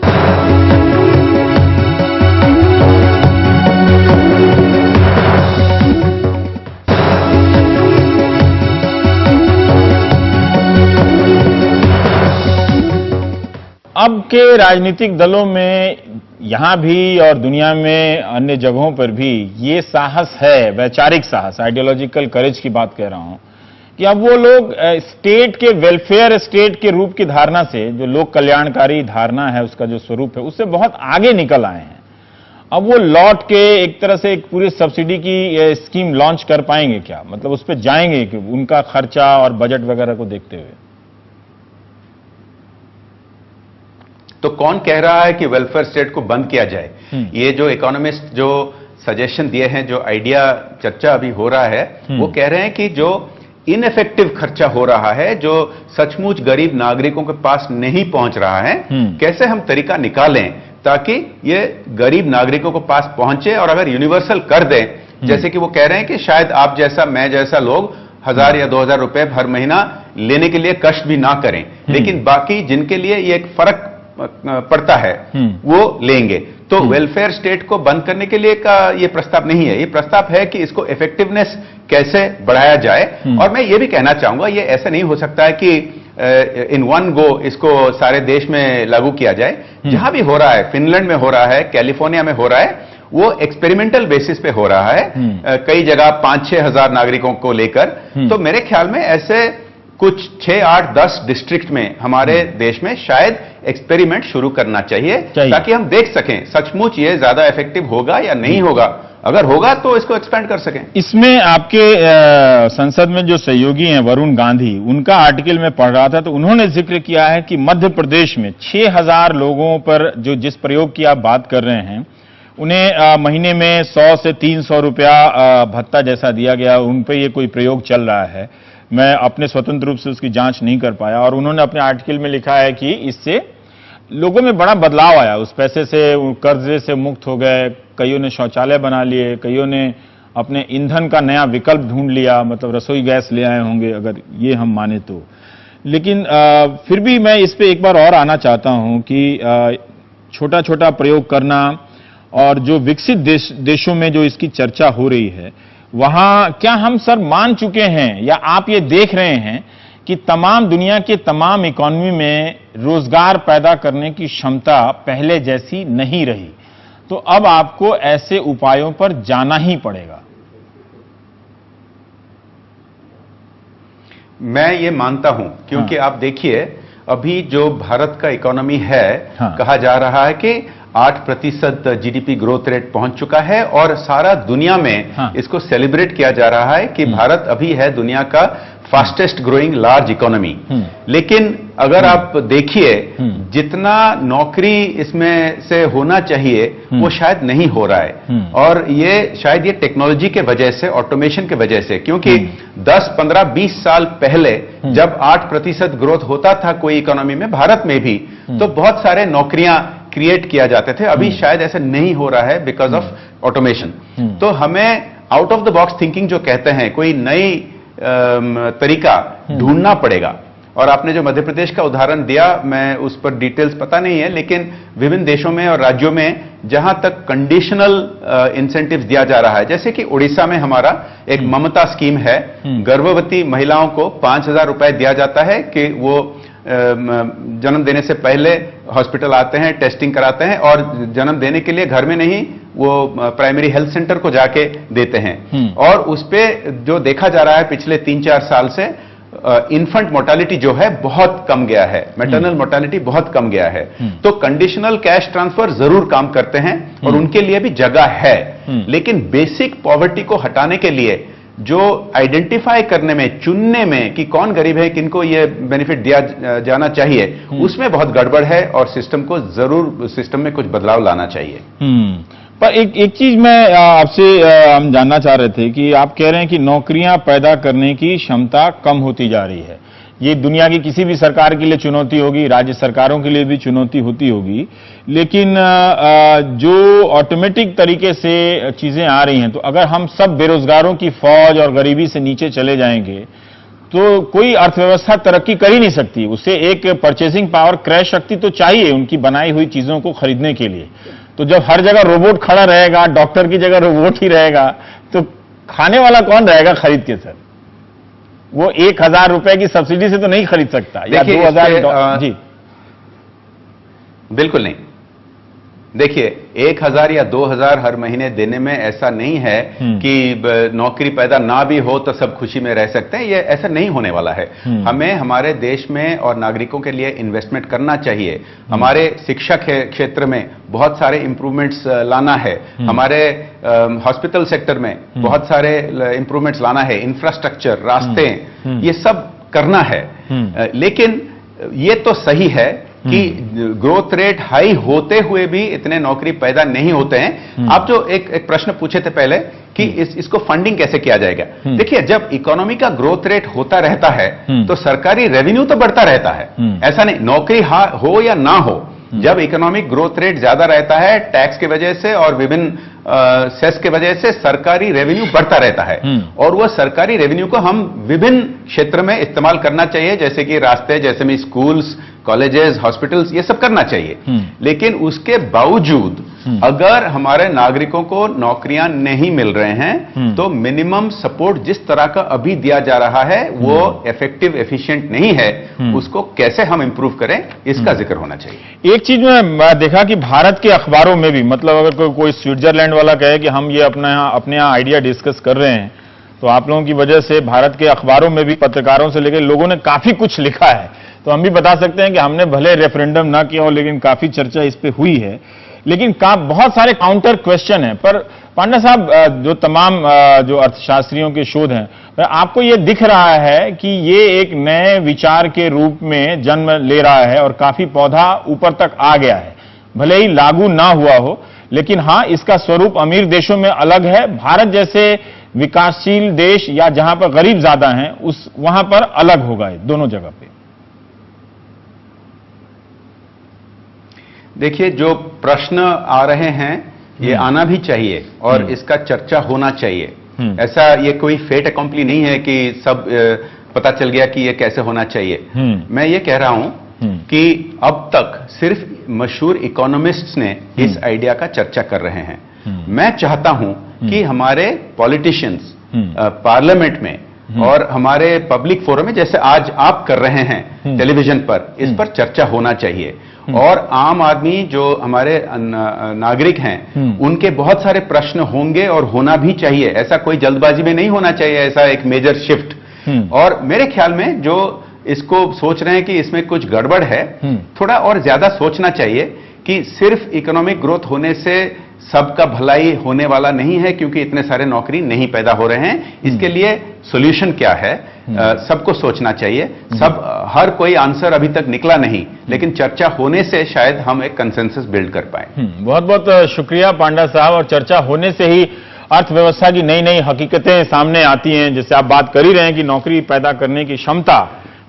अब के राजनीतिक दलों में, यहां भी और दुनिया में अन्य जगहों पर भी, ये साहस है, वैचारिक साहस, आइडियोलॉजिकल करेज की बात कह रहा हूं, कि अब वो लोग स्टेट के वेलफेयर स्टेट के रूप की धारणा से, जो लोक कल्याणकारी धारणा है उसका जो स्वरूप है, उससे बहुत आगे निकल आए हैं। अब वो लौट के एक तरह से एक पूरी सब्सिडी की स्कीम लॉन्च कर पाएंगे क्या? मतलब उस पर जाएंगे कि उनका खर्चा और बजट वगैरह को देखते हुए? तो कौन कह रहा है कि वेलफेयर स्टेट को बंद किया जाए? ये जो इकोनॉमिस्ट जो सजेशन दिए हैं, जो आइडिया चर्चा अभी हो रहा है, वो कह रहे हैं कि जो इनइफेक्टिव खर्चा हो रहा है, जो सचमुच गरीब नागरिकों के पास नहीं पहुंच रहा है, कैसे हम तरीका निकालें ताकि ये गरीब नागरिकों को पास पहुंचे। और अगर यूनिवर्सल कर दें, जैसे कि वो कह रहे हैं कि शायद आप जैसा, मैं जैसा लोग 1,000 या 2,000 रुपए हर महीना लेने के लिए कष्ट भी ना करें, लेकिन बाकी जिनके लिए ये एक फर्क पड़ता है वो लेंगे। तो वेलफेयर स्टेट को बंद करने के लिए का ये प्रस्ताव नहीं है, ये प्रस्ताव है कि इसको इफेक्टिवनेस कैसे बढ़ाया जाए। और मैं ये भी कहना चाहूंगा, ये ऐसा नहीं हो सकता है कि इन वन गो इसको सारे देश में लागू किया जाए। जहां भी हो रहा है, फिनलैंड में हो रहा है, कैलिफोर्निया में हो रहा है, वो एक्सपेरिमेंटल बेसिस पे हो रहा है, कई जगह 5-6 हजार नागरिकों को लेकर। तो मेरे ख्याल में ऐसे कुछ 6, 8, 10 डिस्ट्रिक्ट में हमारे देश में शायद एक्सपेरिमेंट शुरू करना चाहिए ताकि हम देख सकें सचमुच ये ज्यादा इफेक्टिव होगा या नहीं होगा। अगर होगा तो इसको एक्सपेंड कर सकें। इसमें आपके संसद में जो सहयोगी हैं वरुण गांधी, उनका आर्टिकल में पढ़ रहा था तो उन्होंने जिक्र किया है कि मध्य प्रदेश में 6000 लोगों पर जो जिस प्रयोग की आप बात कर रहे हैं उन्हें महीने में 100 से 300 रुपया भत्ता जैसा दिया गया, उन पर ये कोई प्रयोग चल रहा है। मैं अपने स्वतंत्र रूप से उसकी जांच नहीं कर पाया और उन्होंने अपने आर्टिकल में लिखा है कि इससे लोगों में बड़ा बदलाव आया, उस पैसे से कर्जे से मुक्त हो गए, कईयों ने शौचालय बना लिए, कईयों ने अपने ईंधन का नया विकल्प ढूंढ लिया, मतलब रसोई गैस ले आए होंगे अगर ये हम माने तो। लेकिन फिर भी मैं इस पे एक बार और आना चाहता हूं कि छोटा छोटा प्रयोग करना और जो विकसित देशों में जो इसकी चर्चा हो रही है वहां क्या हम सर मान चुके हैं या आप ये देख रहे हैं कि तमाम दुनिया के तमाम इकोनॉमी में रोजगार पैदा करने की क्षमता पहले जैसी नहीं रही, तो अब आपको ऐसे उपायों पर जाना ही पड़ेगा? मैं ये मानता हूं क्योंकि आप देखिए अभी जो भारत का इकोनॉमी है, कहा जा रहा है कि 8% जीडीपी ग्रोथ रेट पहुंच चुका है और सारा दुनिया में इसको सेलिब्रेट किया जा रहा है कि भारत अभी है दुनिया का फास्टेस्ट ग्रोइंग लार्ज इकोनॉमी। लेकिन अगर आप देखिए जितना नौकरी इसमें से होना चाहिए वो शायद नहीं हो रहा है और ये शायद ये टेक्नोलॉजी के वजह से, ऑटोमेशन के वजह से, क्योंकि 10, 15, 20 साल पहले जब 8% ग्रोथ होता था कोई इकोनॉमी में, भारत में भी, तो बहुत सारे नौकरियां क्रिएट किया जाते थे। अभी शायद ऐसा नहीं हो रहा है बिकॉज ऑफ ऑटोमेशन। तो हमें out of the box thinking जो कहते हैं, कोई नई तरीका ढूंढना पड़ेगा। और आपने जो मध्य प्रदेश का उदाहरण दिया, मैं उस पर डिटेल्स पता नहीं है, लेकिन विभिन्न देशों में और राज्यों में जहां तक कंडीशनल इंसेंटिव्स दिया जा रहा है, जैसे कि उड़ीसा में हमारा एक ममता स्कीम है, गर्भवती महिलाओं को 5000 रुपए दिया जाता है कि वो जन्म देने से पहले हॉस्पिटल आते हैं, टेस्टिंग कराते हैं और जन्म देने के लिए घर में नहीं, वो प्राइमरी हेल्थ सेंटर को जाके देते हैं। और उस पे जो देखा जा रहा है पिछले 3-4 साल से, इन्फेंट मोर्टालिटी जो है बहुत कम गया है, मैटरनल मोर्टालिटी बहुत कम गया है। तो कंडीशनल कैश ट्रांसफर जरूर काम करते हैं और उनके लिए भी जगह है, लेकिन बेसिक पॉवर्टी को हटाने के लिए जो आइडेंटिफाई करने में, चुनने में कि कौन गरीब है, किनको ये बेनिफिट दिया जाना चाहिए, उसमें बहुत गड़बड़ है और सिस्टम को जरूर, सिस्टम में कुछ बदलाव लाना चाहिए। पर एक चीज मैं आपसे हम जानना चाह रहे थे कि आप कह रहे हैं कि नौकरियां पैदा करने की क्षमता कम होती जा रही है। ये दुनिया की किसी भी सरकार के लिए चुनौती होगी, राज्य सरकारों के लिए भी चुनौती होती होगी, लेकिन जो ऑटोमेटिक तरीके से चीजें आ रही हैं, तो अगर हम सब बेरोजगारों की फौज और गरीबी से नीचे चले जाएंगे तो कोई अर्थव्यवस्था तरक्की कर ही नहीं सकती। उससे एक परचेसिंग पावर, क्रय शक्ति तो चाहिए उनकी बनाई हुई चीजों को खरीदने के लिए। तो जब हर जगह रोबोट खड़ा रहेगा, डॉक्टर की जगह रोबोट ही रहेगा, तो खाने वाला कौन रहेगा खरीद के? सर, वो 1000 रुपए की सब्सिडी से तो नहीं खरीद सकता, या 2000। जी बिल्कुल नहीं। देखिए 1000 या 2000 हर महीने देने में ऐसा नहीं है कि नौकरी पैदा ना भी हो तो सब खुशी में रह सकते हैं, ये ऐसा नहीं होने वाला है। हमें हमारे देश में और नागरिकों के लिए इन्वेस्टमेंट करना चाहिए। हमारे शिक्षा के क्षेत्र में बहुत सारे इंप्रूवमेंट्स लाना है, हमारे हॉस्पिटल सेक्टर में बहुत सारे इंप्रूवमेंट्स लाना है, इंफ्रास्ट्रक्चर, रास्ते, ये सब करना है। लेकिन ये तो सही है कि ग्रोथ रेट हाई होते हुए भी इतने नौकरी पैदा नहीं होते हैं। आप जो एक प्रश्न पूछे थे पहले कि इसको फंडिंग कैसे किया जाएगा, देखिए जब इकोनॉमी का ग्रोथ रेट होता रहता है तो सरकारी रेवेन्यू तो बढ़ता रहता है, ऐसा नहीं नौकरी हो या ना हो। जब इकोनॉमिक ग्रोथ रेट ज्यादा रहता है, टैक्स की वजह से और विभिन्न सेस के वजह से सरकारी रेवेन्यू बढ़ता रहता है, और वह सरकारी रेवेन्यू को हम विभिन्न क्षेत्र में इस्तेमाल करना चाहिए, जैसे कि रास्ते, जैसे में स्कूल्स, कॉलेजेस, हॉस्पिटल्स, ये सब करना चाहिए। लेकिन उसके बावजूद अगर हमारे नागरिकों को नौकरियां नहीं मिल रहे हैं तो मिनिमम सपोर्ट जिस तरह का अभी दिया जा रहा है वो इफेक्टिव, एफिशिएंट नहीं है। उसको कैसे हम इंप्रूव करें, इसका जिक्र होना चाहिए। एक चीज मैं देखा कि भारत के अखबारों में भी, मतलब अगर कोई स्विट्जरलैंड वाला कहे कि हम ये अपने यहाँ आइडिया डिस्कस कर रहे हैं, तो आप लोगों की वजह से भारत के अखबारों में भी, पत्रकारों से लेकर लोगों ने काफी कुछ लिखा है। तो हम भी बता सकते हैं कि हमने भले रेफरेंडम ना किया हो, लेकिन काफी चर्चा इस पे हुई है। लेकिन बहुत सारे काउंटर क्वेश्चन हैं। पर पांडा साहब, जो तमाम जो अर्थशास्त्रियों के शोध हैं, आपको ये दिख रहा है कि ये एक नए विचार के रूप में जन्म ले रहा है और काफी पौधा ऊपर तक आ गया है, भले ही लागू ना हुआ हो, लेकिन हां, इसका स्वरूप अमीर देशों में अलग है। भारत जैसे विकासशील देश या जहां पर गरीब ज्यादा हैं, वहां पर अलग होगा दोनों जगह पे। देखिए, जो प्रश्न आ रहे हैं ये आना भी चाहिए और इसका चर्चा होना चाहिए। ऐसा ये कोई फेट अकॉम्प्ली नहीं है कि सब पता चल गया कि ये कैसे होना चाहिए। मैं ये कह रहा हूं कि अब तक सिर्फ मशहूर इकोनॉमिस्ट्स ने इस आइडिया का चर्चा कर रहे हैं। मैं चाहता हूं कि हमारे पॉलिटिशियंस पार्लियामेंट में और हमारे पब्लिक फोरम में, जैसे आज आप कर रहे हैं टेलीविजन पर, इस पर चर्चा होना चाहिए। और आम आदमी जो हमारे नागरिक हैं, उनके बहुत सारे प्रश्न होंगे और होना भी चाहिए। ऐसा कोई जल्दबाजी में नहीं होना चाहिए, ऐसा एक मेजर शिफ्ट। और मेरे ख्याल में जो इसको सोच रहे हैं कि इसमें कुछ गड़बड़ है, थोड़ा और ज्यादा सोचना चाहिए कि सिर्फ इकोनॉमिक ग्रोथ होने से सबका भलाई होने वाला नहीं है, क्योंकि इतने सारे नौकरी नहीं पैदा हो रहे हैं। इसके लिए सॉल्यूशन क्या है, सबको सोचना चाहिए। हर कोई आंसर अभी तक निकला नहीं, लेकिन चर्चा होने से शायद हम एक कंसेंसस बिल्ड कर पाए। बहुत बहुत शुक्रिया पांडा साहब। और चर्चा होने से ही अर्थव्यवस्था की नई नई हकीकतें सामने आती हैं। जैसे आप बात कर ही रहे हैं कि नौकरी पैदा करने की क्षमता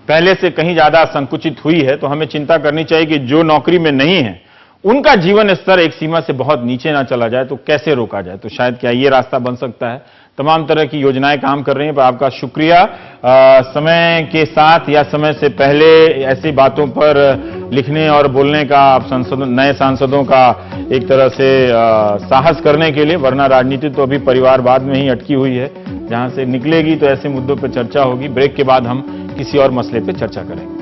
पहले से कहीं ज्यादा संकुचित हुई है, तो हमें चिंता करनी चाहिए कि जो नौकरी में नहीं है उनका जीवन स्तर एक सीमा से बहुत नीचे ना चला जाए, तो कैसे रोका जाए। तो शायद क्या ये रास्ता बन सकता है। तमाम तरह की योजनाएं काम कर रही हैं, पर आपका शुक्रिया। समय के साथ या समय से पहले ऐसी बातों पर लिखने और बोलने का आप नए सांसदों का एक तरह से साहस करने के लिए, वरना राजनीति तो अभी परिवारवाद में ही अटकी हुई है। जहां से निकलेगी तो ऐसे मुद्दों पर चर्चा होगी। ब्रेक के बाद हम किसी और मसले पर चर्चा करेंगे।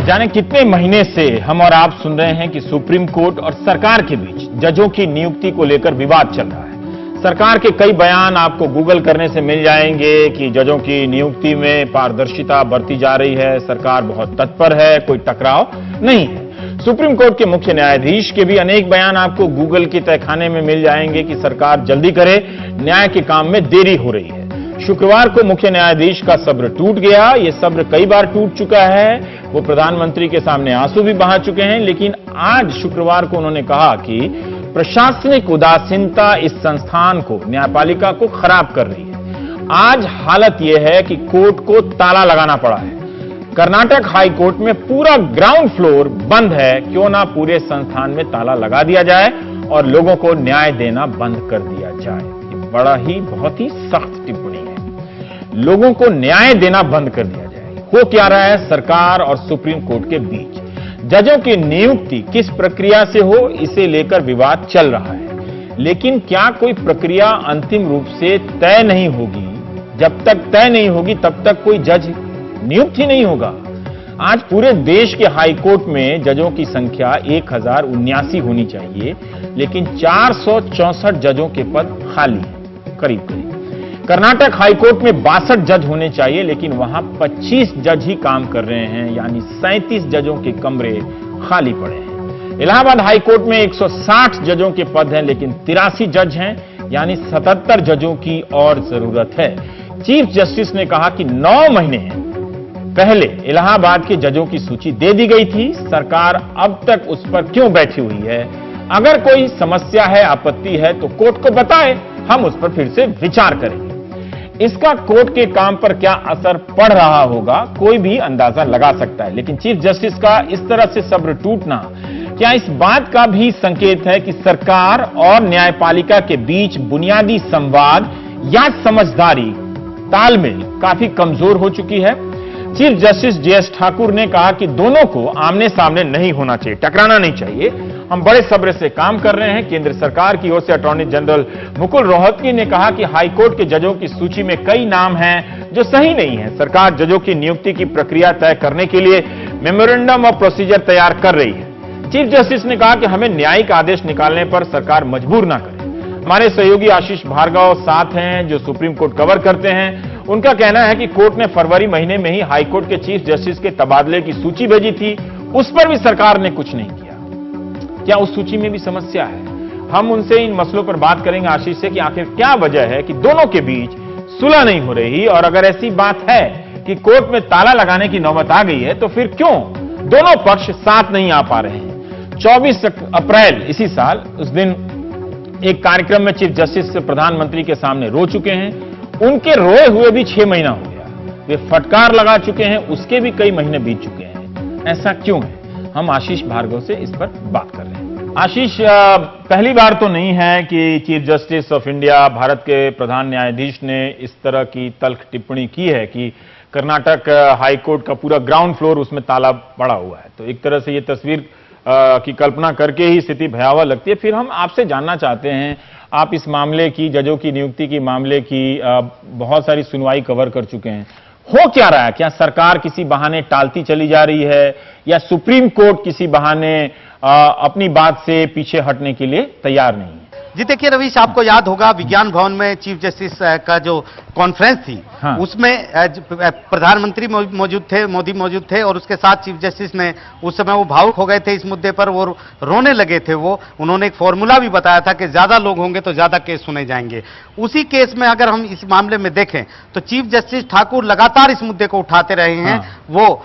जाने कितने महीने से हम और आप सुन रहे हैं कि सुप्रीम कोर्ट और सरकार के बीच जजों की नियुक्ति को लेकर विवाद चल रहा है। सरकार के कई बयान आपको गूगल करने से मिल जाएंगे कि जजों की नियुक्ति में पारदर्शिता बरती जा रही है, सरकार बहुत तत्पर है, कोई टकराव नहीं है। सुप्रीम कोर्ट के मुख्य न्यायाधीश के भी अनेक बयान आपको गूगल के तहखाने में मिल जाएंगे कि सरकार जल्दी करे, न्याय के काम में देरी हो रही है। शुक्रवार को मुख्य न्यायाधीश का सब्र टूट गया। ये सब्र कई बार टूट चुका है। वो प्रधानमंत्री के सामने आंसू भी बहा चुके हैं, लेकिन आज शुक्रवार को उन्होंने कहा कि प्रशासनिक उदासीनता इस संस्थान को, न्यायपालिका को खराब कर रही है। आज हालत यह है कि कोर्ट को ताला लगाना पड़ा है। कर्नाटक हाई कोर्ट में पूरा ग्राउंड फ्लोर बंद है। क्यों ना पूरे संस्थान में ताला लगा दिया जाए और लोगों को न्याय देना बंद कर दिया जाए। ये बड़ा ही बहुत ही सख्त टिप्पणी है। लोगों को न्याय देना बंद कर दिया जाए। हो क्या रहा है सरकार और सुप्रीम कोर्ट के बीच? जजों की नियुक्ति किस प्रक्रिया से हो, इसे लेकर विवाद चल रहा है। लेकिन क्या कोई प्रक्रिया अंतिम रूप से तय नहीं होगी? जब तक तय नहीं होगी तब तक कोई जज नियुक्त ही नहीं होगा। आज पूरे देश के हाई कोर्ट में जजों की संख्या 1079 होनी चाहिए, लेकिन 464 जजों के पद खाली हैं, करीब करीब। कर्नाटक हाईकोर्ट में 62 जज होने चाहिए, लेकिन वहां 25 जज ही काम कर रहे हैं, यानी 37 जजों के कमरे खाली पड़े हैं। इलाहाबाद हाईकोर्ट में 160 जजों के पद हैं, लेकिन 83 जज हैं, यानी 77 जजों की और जरूरत है। चीफ जस्टिस ने कहा कि 9 महीने पहले इलाहाबाद के जजों की सूची दे दी गई थी। सरकार अब तक उस पर क्यों बैठी हुई है? अगर कोई समस्या है, आपत्ति है, तो कोर्ट को बताए, हम उस पर फिर से विचार करेंगे। इसका कोर्ट के काम पर क्या असर पड़ रहा होगा, कोई भी अंदाजा लगा सकता है। लेकिन चीफ जस्टिस का इस तरह से सब्र टूटना क्या इस बात का भी संकेत है कि सरकार और न्यायपालिका के बीच बुनियादी संवाद या समझदारी, तालमेल काफी कमजोर हो चुकी है? Chief justice JS. ठाकुर ने कहा कि दोनों को आमने सामने नहीं होना चाहिए, टकराना नहीं चाहिए। हम बड़े सब्र से काम कर रहे हैं। केंद्र सरकार की ओर से अटॉर्नी जनरल मुकुल रोहतगी ने कहा कि हाईकोर्ट के जजों की सूची में कई नाम हैं जो सही नहीं है। सरकार जजों की नियुक्ति की प्रक्रिया तय करने के लिए मेमोरेंडम ऑफ प्रोसीजर तैयार कर रही है। चीफ जस्टिस ने कहा कि हमें न्यायिक आदेश निकालने पर सरकार मजबूर ना करे। हमारे सहयोगी आशीष भार्गव साथ हैं जो सुप्रीम कोर्ट कवर करते हैं। उनका कहना है कि कोर्ट ने फरवरी महीने में ही हाई कोर्ट के चीफ जस्टिस के तबादले की सूची भेजी थी, उस पर भी सरकार ने कुछ नहीं किया। क्या उस सूची में भी समस्या है? हम उनसे इन मसलों पर बात करेंगे आशीष से कि आखिर क्या वजह है कि दोनों के बीच सुलह नहीं हो रही, और अगर ऐसी बात है कि कोर्ट में ताला लगाने की नौबत आ गई है तो फिर क्यों दोनों पक्ष साथ नहीं आ पा रहे हैं। 24 अप्रैल इसी साल उस दिन एक कार्यक्रम में चीफ जस्टिस प्रधानमंत्री के सामने रो चुके हैं। उनके रोए हुए भी 6 महीना हो गया, वे फटकार लगा चुके हैं, उसके भी कई महीने बीत चुके हैं। ऐसा क्यों है? हम आशीष भार्गव से इस पर बात कर रहे हैं। आशीष, पहली बार तो नहीं है कि chief justice of India, Bharat के प्रधान न्यायाधीश ने इस तरह की तल्ख टिप्पणी की है कि कर्नाटक हाई कोर्ट का पूरा ग्राउंड फ्लोर उसमें ताला पड़ा हुआ है। तो एक तरह से ये तस्वीर की कल्पना करके ही स्थिति भयावह लगती है। फिर हम आपसे जानना चाहते हैं, आप इस मामले की, जजों की नियुक्ति की मामले की बहुत सारी सुनवाई कवर कर चुके हैं। हो क्या रहा है? क्या सरकार किसी बहाने टालती चली जा रही है, या सुप्रीम कोर्ट किसी बहाने अपनी बात से पीछे हटने के लिए तैयार नहीं है? जी देखिए रवीश, आपको याद होगा विज्ञान भवन में चीफ जस्टिस का जो कॉन्फ्रेंस थी, हाँ। उसमें प्रधानमंत्री मौजूद थे, मोदी मौजूद थे, और उसके साथ चीफ जस्टिस ने उस समय वो भावुक हो गए थे इस मुद्दे पर, वो रोने लगे थे। उन्होंने एक फॉर्मूला भी बताया था कि ज्यादा लोग होंगे तो ज्यादा केस सुने जाएंगे। उसी केस में अगर हम इस मामले में देखें तो चीफ जस्टिस ठाकुर लगातार इस मुद्दे को उठाते रहे हैं। हाँ। वो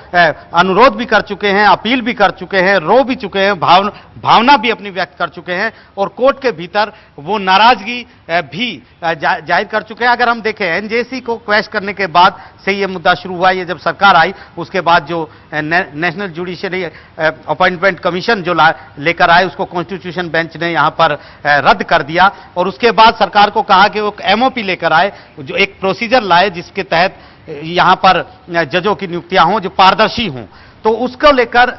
अनुरोध भी कर चुके हैं, अपील भी कर चुके हैं, रो भी चुके हैं, भावना भी अपनी व्यक्त कर चुके हैं, और कोर्ट के भीतर वो नाराजगी भी जाहिर कर चुके हैं। अगर हम देखें एनजेसी को क्वेश्चन करने के बाद से ये मुद्दा शुरू हुआ, ये जब सरकार आई उसके बाद जो नेशनल जुडिशरी अपॉइंटमेंट कमीशन जो लेकर आए उसको कॉन्स्टिट्यूशन बेंच ने यहां पर रद्द कर दिया, और उसके बाद सरकार को कहा कि वो एमओपी लेकर आए, जो एक प्रोसीजर लाए जिसके तहत यहां पर जजों की नियुक्तियां हों जो पारदर्शी हों। तो उसको लेकर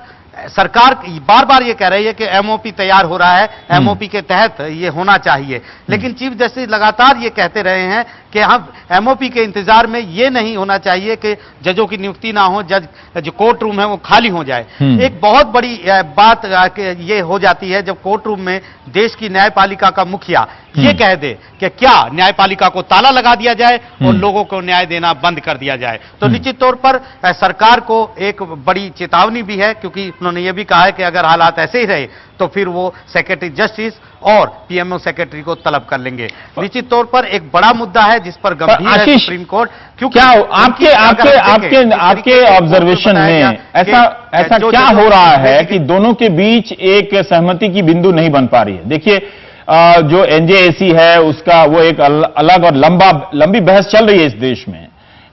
सरकार बार बार ये कह रही है कि एमओपी तैयार हो रहा है, एमओपी के तहत ये होना चाहिए, लेकिन चीफ जस्टिस लगातार ये कहते रहे हैं कि हम एमओपी के इंतजार में ये नहीं होना चाहिए कि जजों की नियुक्ति ना हो, जज जो कोर्ट रूम है वो खाली हो जाए। एक बहुत बड़ी बात ये हो जाती है जब कोर्ट रूम में देश की न्यायपालिका का मुखिया ये कह दे कि क्या न्यायपालिका को ताला लगा दिया जाए और लोगों को न्याय देना बंद कर दिया जाए। तो निश्चित तौर पर सरकार को एक बड़ी चेतावनी भी है, क्योंकि उन्होंने ये भी कहा है कि अगर हालात ऐसे ही रहे तो फिर वो सेक्रेटरी जस्टिस और पीएमओ सेक्रेटरी को तलब कर लेंगे। निश्चित तौर पर एक बड़ा मुद्दा है जिस पर गंभीर है सुप्रीम कोर्ट। क्योंकि क्या आपके ऑब्जर्वेशन में ऐसा क्या हो रहा है कि दोनों के बीच एक सहमति की बिंदु नहीं बन पा रही है? देखिए, जो एनजेएसी है उसका वो एक अलग और लंबी बहस चल रही है इस देश में,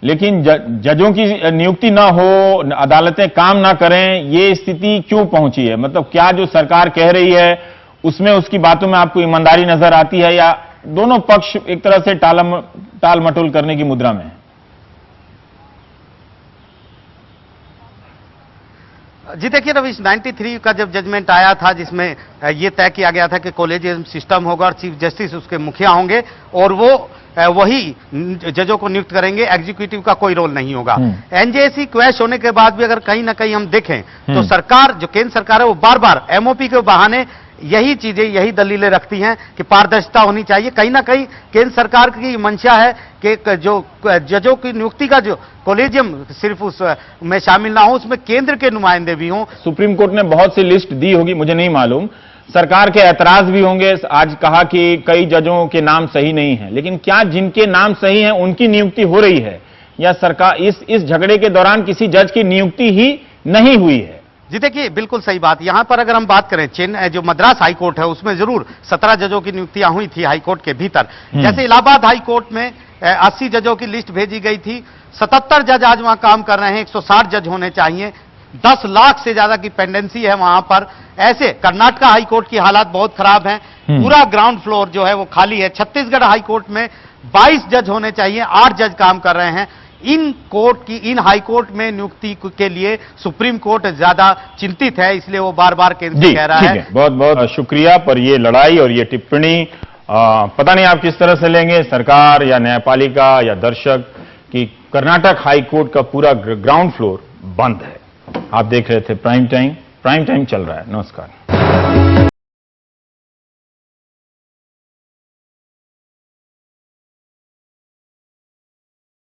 लेकिन जजों की नियुक्ति ना हो, अदालतें काम ना करें, ये स्थिति क्यों पहुंची है? मतलब क्या जो सरकार कह रही है उसमें, उसकी बातों में आपको ईमानदारी नजर आती है, या दोनों पक्ष एक तरह से टाल मटोल करने की मुद्रा में है? जी देखिए रवीश, 93 का जब जजमेंट आया था जिसमें यह तय किया गया था कि कॉलेजियम सिस्टम होगा और चीफ जस्टिस उसके मुखिया होंगे, और वो वही जजों को नियुक्त करेंगे, एग्जीक्यूटिव का कोई रोल नहीं होगा। एनजेसी क्वैश होने के बाद भी अगर कहीं ना कहीं हम देखें तो सरकार, जो केंद्र सरकार है, वो बार बार एमओपी के बहाने यही चीजें, यही दलीलें रखती हैं कि पारदर्शिता होनी चाहिए। कहीं ना कहीं केंद्र सरकार की मंशा है कि जो जजों की नियुक्ति का जो कॉलेजियम सिर्फ उस में शामिल ना हो, उसमें केंद्र के नुमाइंदे भी हों। सुप्रीम कोर्ट ने बहुत सी लिस्ट दी होगी, मुझे नहीं मालूम, सरकार के ऐतराज भी होंगे। आज कहा कि कई जजों के नाम सही नहीं है, लेकिन क्या जिनके नाम सही हैं उनकी नियुक्ति हो रही है, या सरकार इस झगड़े के दौरान किसी जज की नियुक्ति ही नहीं हुई है? जी देखिए, बिल्कुल सही बात। यहां पर अगर हम बात करें जो मद्रास हाई कोर्ट है उसमें जरूर 17 जजों की नियुक्तियां हुई थी हाई कोर्ट के भीतर। जैसे इलाहाबाद हाई कोर्ट में 80 जजों की लिस्ट भेजी गई थी, 77 जज आज वहां काम कर रहे हैं, 160 जज होने चाहिए, 10 लाख से ज्यादा की पेंडेंसी है वहां पर। ऐसे कर्नाटका हाई कोर्ट की हालात बहुत खराब है, पूरा ग्राउंड फ्लोर जो है वो खाली है। छत्तीसगढ़ हाई कोर्ट में 22 जज होने चाहिए, 8 जज काम कर रहे हैं। इन हाई कोर्ट में नियुक्ति के लिए सुप्रीम कोर्ट ज्यादा चिंतित है, इसलिए वो बार बार केंद्र से कह रहा है। बहुत बहुत शुक्रिया पर ये लड़ाई और ये टिप्पणी। पता नहीं आप किस तरह से लेंगे, सरकार या न्यायपालिका या दर्शक, कि कर्नाटक हाई कोर्ट का पूरा ग्राउंड फ्लोर बंद है। आप देख रहे थे प्राइम टाइम चल रहा है। नमस्कार।